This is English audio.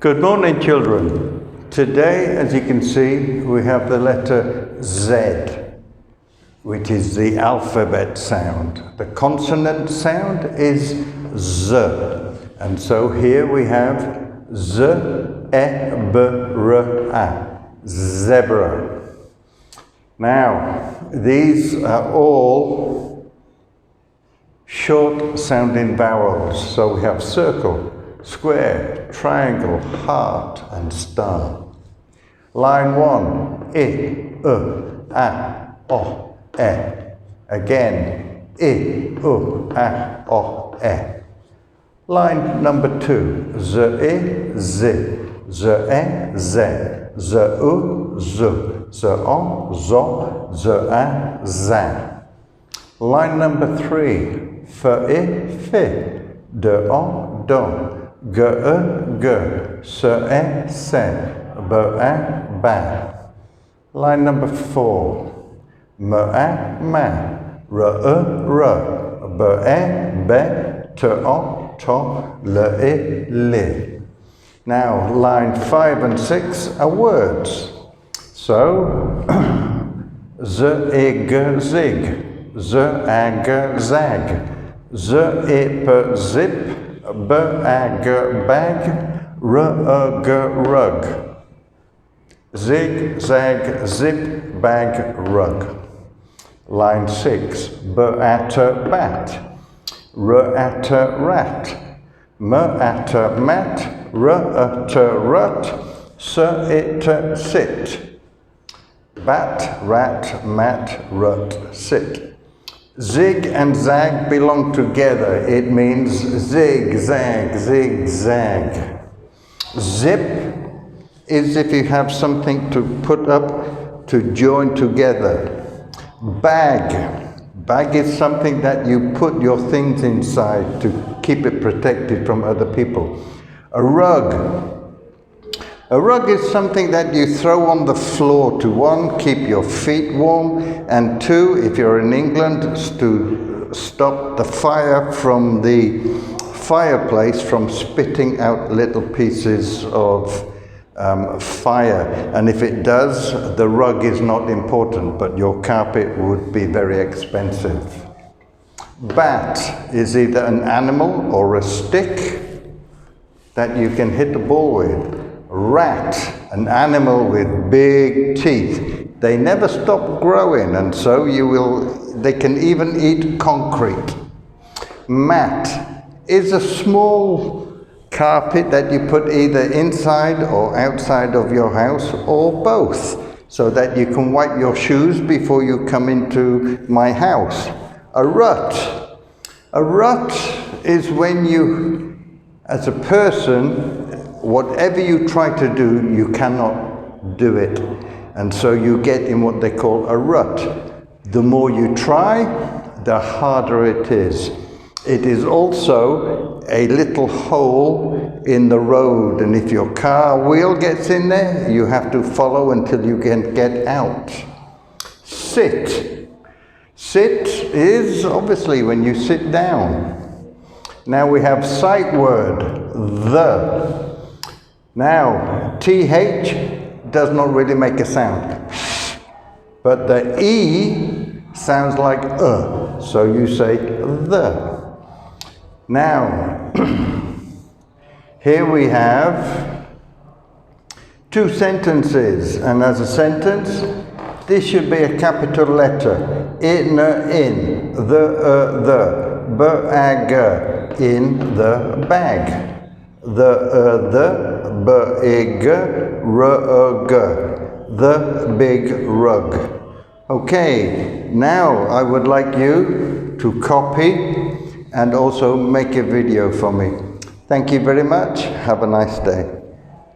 Good morning, children. Today, as you can see, we have the letter Z, which is the alphabet sound. The consonant sound is Z. And so here we have Z-E-B-R-A, zebra. Now, these are all short sounding vowels. So we have circle, square, triangle, heart, and star. Line 1, I-U-A-O-E. Again, I-U-A-O-E. Line number 2, Z-E-Z, Z-E-Z, Z-U-Z, Z-O-Z, Z-A-Z. Line number 3, F-E-F, D-O-Do, G-E-G, S-E-Se, B-E-Ba. Line number 4, M-E-Ma, R-E-R, B-E-Be, T-O-To, L-E-Li. Now, line 5 and 6 are words. So, Z-I-G-Zig, Z-A-G-Zag, Z-I-P-Zip, B-A-G-Bag, R-A-G-Rug. Zig, zag, zip, bag, rug. Line 6, B-A-T-Bat, R-A-T-Rat, M-A-T-Mat, R-A-T-Rut, S-I-T-Sit. Bat, rat, mat, rut, sit. Zig and zag belong together. It means zig, zag, zig, zag. Zip is if you have something to put up to join together. Bag. Bag is something that you put your things inside to keep it protected from other people. A rug. A rug is something that you throw on the floor to, 1, keep your feet warm, and 2, if you're in England, to stop the fire from the fireplace from spitting out little pieces of fire. And if it does, the rug is not important, but your carpet would be very expensive. Bat is either an animal or a stick that you can hit a ball with. Rat, an animal with big teeth. They never stop growing, and so they can even eat concrete. Mat is a small carpet that you put either inside or outside of your house, or both, so that you can wipe your shoes before you come into my house. A rut. A rut is when you, as a person, whatever you try to do, you cannot do it. And so you get in what they call a rut. The more you try, the harder it is. It is also a little hole in the road, and if your car wheel gets in there, you have to follow until you can get out. Sit. Sit is obviously when you sit down. Now we have sight word, the. Now, TH does not really make a sound, but the E sounds like so you say the. Now, here we have 2 sentences, and as a sentence, this should be a capital letter. In, the, b-a-g, in the bag. The b-i-g, r-g, the big rug. Okay, now I would like you to copy and also make a video for me. Thank you very much. Have a nice day.